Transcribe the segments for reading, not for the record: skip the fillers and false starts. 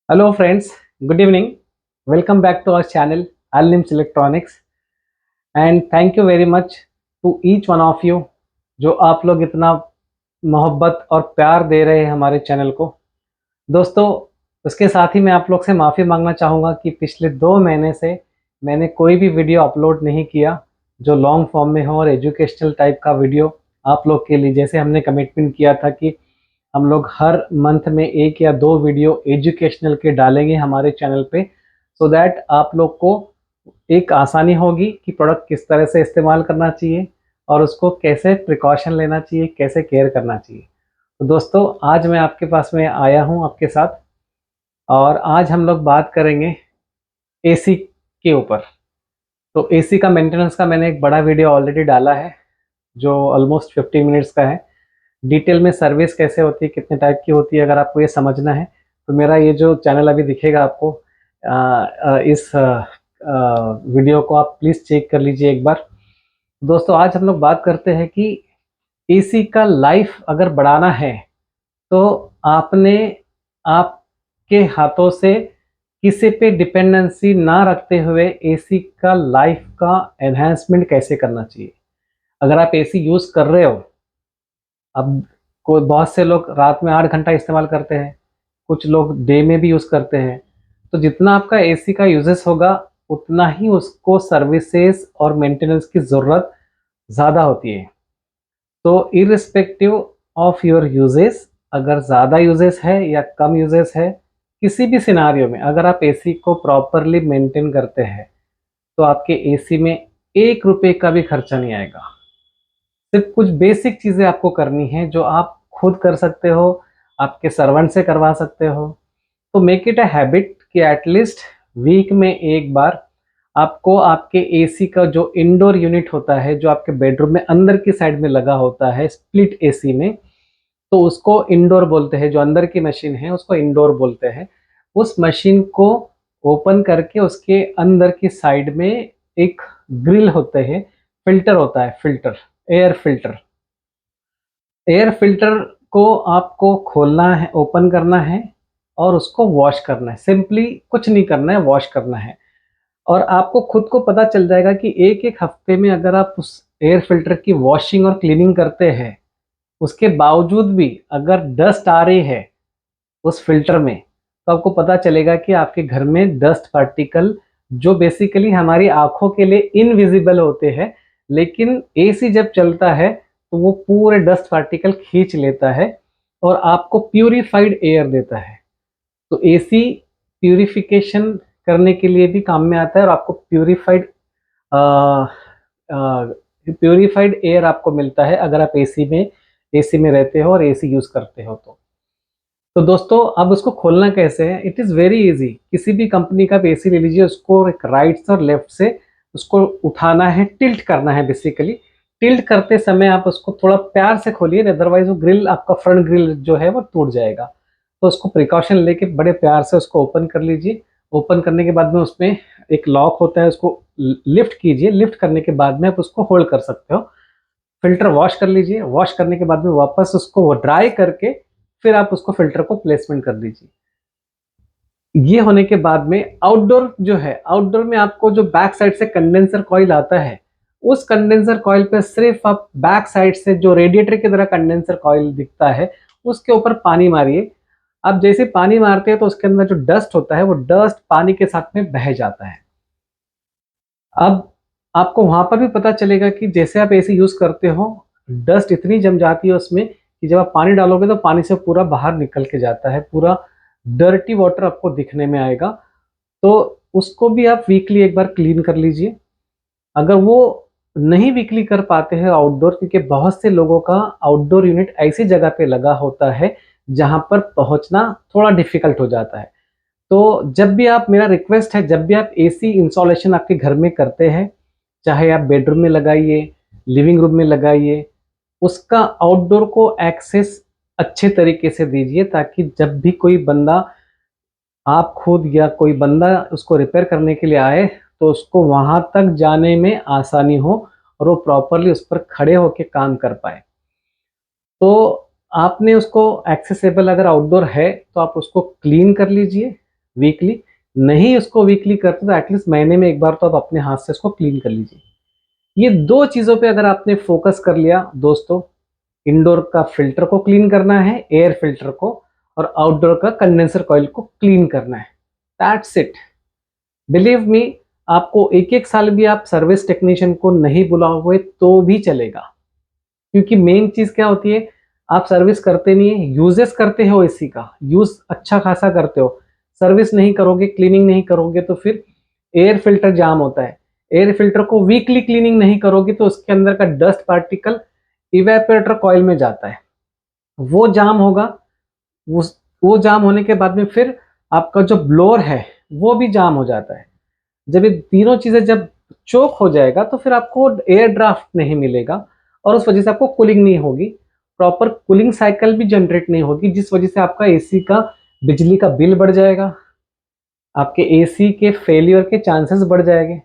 Hello friends, good evening. Welcome back to our channel Al-Nims Electronics and thank you very much to each one of you जो आप लोग इतना मोहब्बत और प्यार दे रहे हैं हमारे चैनल को। दोस्तों, उसके साथ ही मैं आप लोग से माफ़ी मांगना चाहूँगा कि पिछले 2 महीने से मैंने कोई भी वीडियो अपलोड नहीं किया जो लॉन्ग फॉर्म में हो और एजुकेशनल टाइप का वीडियो आप लोग के लिए। जैसे हमने कमिटमेंट किया था कि हम लोग हर मंथ में 1 या 2 वीडियो एजुकेशनल के डालेंगे हमारे चैनल पे, सो दैट आप लोग को एक आसानी होगी कि प्रोडक्ट किस तरह से इस्तेमाल करना चाहिए और उसको कैसे प्रिकॉशन लेना चाहिए, कैसे केयर करना चाहिए। तो दोस्तों, आज मैं आपके पास में आया हूँ आपके साथ और आज हम लोग बात करेंगे एसी के ऊपर। तो एसी का मेंटेनेंस का मैंने एक बड़ा वीडियो ऑलरेडी डाला है जो ऑलमोस्ट 50 मिनट्स का है। डिटेल में सर्विस कैसे होती है, कितने टाइप की होती है, अगर आपको ये समझना है तो मेरा ये जो चैनल अभी दिखेगा आपको, इस वीडियो को आप प्लीज़ चेक कर लीजिए एक बार। दोस्तों, आज हम लोग बात करते हैं कि एसी का लाइफ अगर बढ़ाना है तो आपने आपके हाथों से किसी पे डिपेंडेंसी ना रखते हुए एसी का लाइफ का एनहांसमेंट कैसे करना चाहिए। अगर आप एसी यूज़ कर रहे हो, अब कोई बहुत से लोग रात में 8 घंटा इस्तेमाल करते हैं, कुछ लोग डे में भी यूज़ करते हैं, तो जितना आपका एसी का यूजेस होगा उतना ही उसको सर्विसेज और मेंटेनेंस की ज़रूरत ज़्यादा होती है। तो इररिस्पेक्टिव ऑफ योर यूजेस, अगर ज़्यादा यूजेस है या कम यूजेस है, किसी भी सिनारियो में अगर आप एसी को प्रॉपरली मेंटेन करते हैं तो आपके एसी में 1 रुपये का भी खर्चा नहीं आएगा। सिर्फ कुछ बेसिक चीज़ें आपको करनी है जो आप खुद कर सकते हो, आपके सर्वेंट से करवा सकते हो। तो मेक इट अ हैबिट कि एटलीस्ट वीक में एक बार आपको आपके एसी का जो इंडोर यूनिट होता है, जो आपके बेडरूम में अंदर की साइड में लगा होता है स्प्लिट एसी में, तो उसको इंडोर बोलते हैं। जो अंदर की मशीन है उसको इंडोर बोलते हैं। उस मशीन को ओपन करके उसके अंदर की साइड में एक ग्रिल होते हैं, फिल्टर होता है, filter, air filter. Air filter को आपको खोलना है, ओपन करना है और उसको वॉश करना है। सिंपली कुछ नहीं करना है, वॉश करना है। और आपको खुद को पता चल जाएगा कि एक एक हफ्ते में अगर आप उस एयर फिल्टर की वॉशिंग और क्लीनिंग करते हैं, उसके बावजूद भी अगर डस्ट आ रही है उस फिल्टर में, तो आपको पता चलेगा कि आपके घर में डस्ट पार्टिकल, जो बेसिकली हमारी आंखों के लिए इनविजिबल होते हैं, लेकिन एसी जब चलता है तो वो पूरे डस्ट पार्टिकल खींच लेता है और आपको प्यूरिफाइड एयर देता है। तो एसी प्यूरिफिकेशन करने के लिए भी काम में आता है और आपको प्यूरिफाइड एयर आपको मिलता है अगर आप एसी में रहते हो और एसी यूज करते हो तो दोस्तों, अब उसको खोलना कैसे है? It is very easy. किसी भी कंपनी का एसी ले लीजिए, उसको एक राइट और लेफ्ट से उसको उठाना है, टिल्ट करना है। बेसिकली टिल्ट करते समय आप उसको थोड़ा प्यार से खोलिए, अदरवाइज वो ग्रिल, आपका फ्रंट ग्रिल जो है वो टूट जाएगा। तो उसको प्रिकॉशन लेके बड़े प्यार से उसको ओपन कर लीजिए। ओपन करने के बाद में उसमें एक लॉक होता है, उसको लिफ्ट कीजिए। लिफ्ट करने के बाद में आप उसको होल्ड कर सकते हो। फिल्टर वॉश कर लीजिए। वॉश करने के बाद में वापस उसको ड्राई करके फिर आप उसको फिल्टर को प्लेसमेंट कर दीजिए। ये होने के बाद में आउटडोर जो है, आउटडोर में आपको जो बैक साइड से कंडेंसर कॉइल आता है, उस कंडेंसर कॉइल पे सिर्फ आप बैक साइड से जो रेडिएटर की तरह कंडेंसर कॉइल दिखता है उसके ऊपर पानी मारिए। आप जैसे पानी मारते हैं तो उसके अंदर जो डस्ट होता है वो डस्ट पानी के साथ में बह जाता है। अब आपको वहां पर भी पता चलेगा कि जैसे आप एसी यूज करते हो, डस्ट इतनी जम जाती है उसमें कि जब आप पानी डालोगे तो पानी से पूरा बाहर निकल के जाता है, पूरा डर्टी वाटर आपको दिखने में आएगा। तो उसको भी आप वीकली एक बार क्लीन कर लीजिए। अगर वो नहीं वीकली कर पाते हैं आउटडोर, क्योंकि बहुत से लोगों का आउटडोर यूनिट ऐसी जगह पे लगा होता है जहां पर पहुंचना थोड़ा डिफिकल्ट हो जाता है, तो जब भी आप, मेरा रिक्वेस्ट है, जब भी आप एसी इंस्टॉलेशन आपके घर में करते हैं, चाहे आप बेडरूम में लगाइए, लिविंग रूम में लगाइए, उसका आउटडोर को एक्सेस अच्छे तरीके से दीजिए ताकि जब भी कोई बंदा, आप खुद या कोई बंदा उसको रिपेयर करने के लिए आए तो उसको वहां तक जाने में आसानी हो और वो प्रॉपरली उस पर खड़े होकर काम कर पाए। तो आपने उसको एक्सेसिबल, अगर आउटडोर है तो आप उसको क्लीन कर लीजिए। वीकली, नहीं उसको वीकली करते तो एटलीस्ट महीने में एक बार तो आप अपने हाथ से इसको क्लीन कर लीजिए। ये 2 चीज़ों पे अगर आपने फोकस कर लिया दोस्तों, इंडोर का फिल्टर को क्लीन करना है, एयर फिल्टर को, और आउटडोर का कंडेंसर कॉइल को क्लीन करना है, दैट्स इट। बिलीव मी, आपको 1-1 साल भी आप सर्विस टेक्नीशियन को नहीं बुलाओगे तो भी चलेगा, क्योंकि मेन चीज़ क्या होती है, आप सर्विस करते नहीं है, यूजेस करते हो एसी का, यूज़ अच्छा खासा करते हो, सर्विस नहीं करोगे, क्लीनिंग नहीं करोगे तो फिर एयर फिल्टर जाम होता है। एयर फिल्टर को वीकली क्लीनिंग नहीं करोगे तो उसके अंदर का डस्ट पार्टिकल इवेपोरेटर कॉइल में जाता है, वो जाम होगा। वो जाम होने के बाद में फिर आपका जो ब्लोअर है वो भी जाम हो जाता है। जब ये तीनों चीज़ें जब चोक हो जाएगा तो फिर आपको एयर ड्राफ्ट नहीं मिलेगा और उस वजह से आपको कूलिंग नहीं होगी, प्रॉपर कूलिंग साइकिल भी जनरेट नहीं होगी, जिस वजह से आपका एसी का बिजली का बिल बढ़ जाएगा, आपके एसी के फेलियर के चांसेस बढ़ जाएंगे।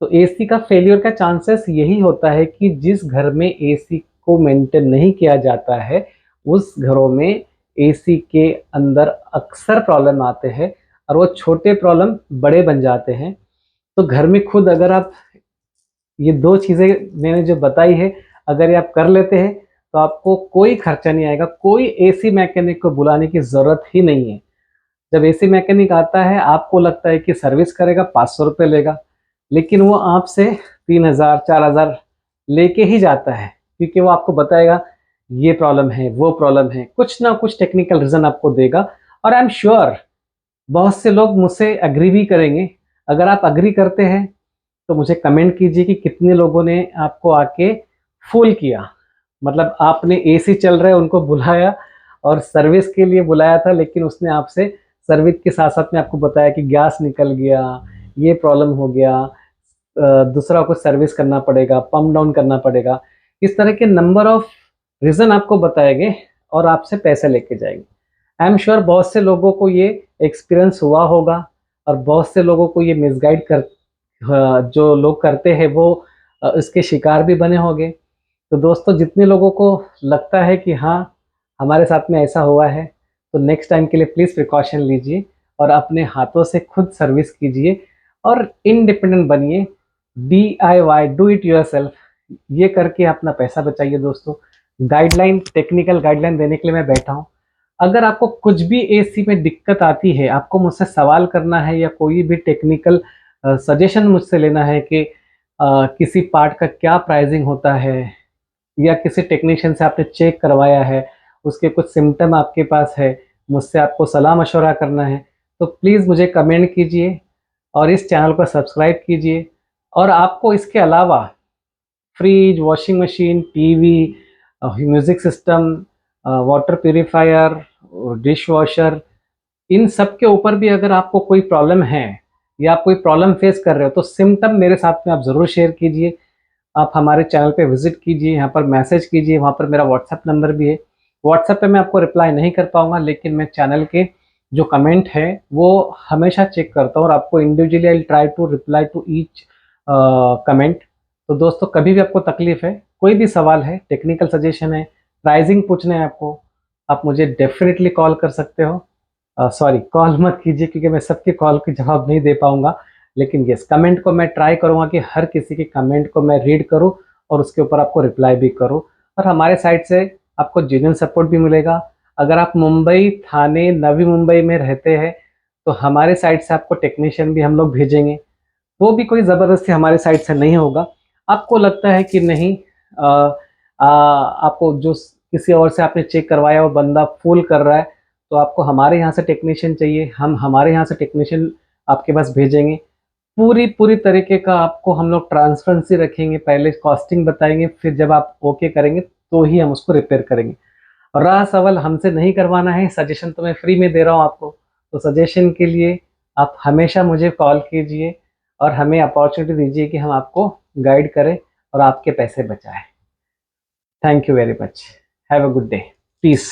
तो एसी का फेलियर का चांसेस यही होता है कि जिस घर में एसी को मेंटेन नहीं किया जाता है उस घरों में एसी के अंदर अक्सर प्रॉब्लम आते हैं और वो छोटे प्रॉब्लम बड़े बन जाते हैं। तो घर में खुद अगर आप ये 2 चीज़ें मैंने जो बताई है, अगर ये आप कर लेते हैं तो आपको कोई खर्चा नहीं आएगा, कोई एसी मैकेनिक को बुलाने की ज़रूरत ही नहीं है। जब एसी मैकेनिक आता है आपको लगता है कि सर्विस करेगा, 500 रुपये लेगा, लेकिन वो आपसे 3000 4000 लेके ही जाता है, क्योंकि वो आपको बताएगा ये प्रॉब्लम है, वो प्रॉब्लम है, कुछ ना कुछ टेक्निकल रीज़न आपको देगा। और आई एम श्योर बहुत से लोग मुझसे एग्री भी करेंगे। अगर आप एग्री करते हैं तो मुझे कमेंट कीजिए कि कितने लोगों ने आपको आके फूल किया, मतलब आपने एसी चल रहा है उनको बुलाया और सर्विस के लिए बुलाया था, लेकिन उसने आपसे सर्विस के साथ साथ में आपको बताया कि गैस निकल गया, ये प्रॉब्लम हो गया, दूसरा कुछ सर्विस करना पड़ेगा, पम्प डाउन करना पड़ेगा। इस तरह के नंबर ऑफ रीज़न आपको बताएंगे और आपसे पैसे लेके जाएंगे। आई एम श्योर बहुत से लोगों को ये एक्सपीरियंस हुआ होगा और बहुत से लोगों को ये मिसगाइड कर जो लोग करते हैं वो इसके शिकार भी बने होंगे। तो दोस्तों जितने लोगों को लगता है कि हाँ हमारे साथ में ऐसा हुआ है तो नेक्स्ट टाइम के लिए प्लीज़ प्रिकॉशन लीजिए और अपने हाथों से खुद सर्विस कीजिए और इंडिपेंडेंट बनिए। DIY, डू इट योरसेल्फ, ये करके अपना पैसा बचाइए दोस्तों। गाइडलाइन, टेक्निकल गाइडलाइन देने के लिए मैं बैठा हूँ। अगर आपको कुछ भी एसी में दिक्कत आती है, आपको मुझसे सवाल करना है या कोई भी टेक्निकल सजेशन मुझसे लेना है कि किसी पार्ट का क्या प्राइसिंग होता है या किसी टेक्नीशियन से आपने चेक करवाया है, उसके कुछ सिम्टम आपके पास है, मुझसे आपको सलाह मशवरा करना है, तो प्लीज़ मुझे कमेंट कीजिए और इस चैनल को सब्सक्राइब कीजिए। और आपको इसके अलावा fridge, washing machine, TV, music system, water purifier, dish washer, इन सब के ऊपर भी अगर आपको कोई प्रॉब्लम है या आप कोई प्रॉब्लम फेस कर रहे हो तो सिम्टम मेरे साथ में आप ज़रूर शेयर कीजिए। आप हमारे चैनल पे विजिट कीजिए, यहाँ पर मैसेज कीजिए, वहाँ पर मेरा व्हाट्सएप नंबर भी है। व्हाट्सएप पे मैं आपको रिप्लाई नहीं कर पाऊँगा, लेकिन मैं चैनल के जो कमेंट है वो हमेशा चेक करता हूँ और आपको individually I try to reply to each comment. तो दोस्तों कभी भी आपको तकलीफ़ है, कोई भी सवाल है, टेक्निकल सजेशन है, प्राइसिंग पूछना है आपको, आप मुझे डेफिनेटली कॉल कर सकते हो। सॉरी, कॉल मत कीजिए क्योंकि मैं सबके कॉल के जवाब नहीं दे पाऊँगा, लेकिन यस कमेंट को मैं ट्राई करूँगा कि हर किसी के कमेंट को मैं रीड करूँ और उसके ऊपर आपको रिप्लाई भी करूँ। और हमारे साइड से आपको जेन्युइन सपोर्ट भी मिलेगा। अगर आप मुंबई, थाने, नवी मुंबई में रहते हैं तो हमारे साइड से आपको टेक्नीशियन भी हम लोग भेजेंगे, वो भी कोई ज़बरदस्ती हमारे साइड से नहीं होगा। आपको लगता है कि नहीं आपको जो किसी और से आपने चेक करवाया वो बंदा फूल कर रहा है, तो आपको हमारे यहाँ से टेक्नीशियन चाहिए, हम हमारे यहाँ से टेक्नीशियन आपके पास भेजेंगे। पूरी पूरी तरीके का आपको हम लोग ट्रांसपेरेंसी रखेंगे, पहले कॉस्टिंग बताएंगे, फिर जब आप ओके करेंगे तो ही हम उसको रिपेयर करेंगे। और रहा सवाल हमसे नहीं करवाना है, सजेशन तो मैं फ्री में दे रहा हूँ आपको, तो सजेशन के लिए आप हमेशा मुझे कॉल कीजिए और हमें अपॉर्चुनिटी दीजिए कि हम आपको गाइड करें और आपके पैसे बचाएं। Thank you very much, have a good day, piece.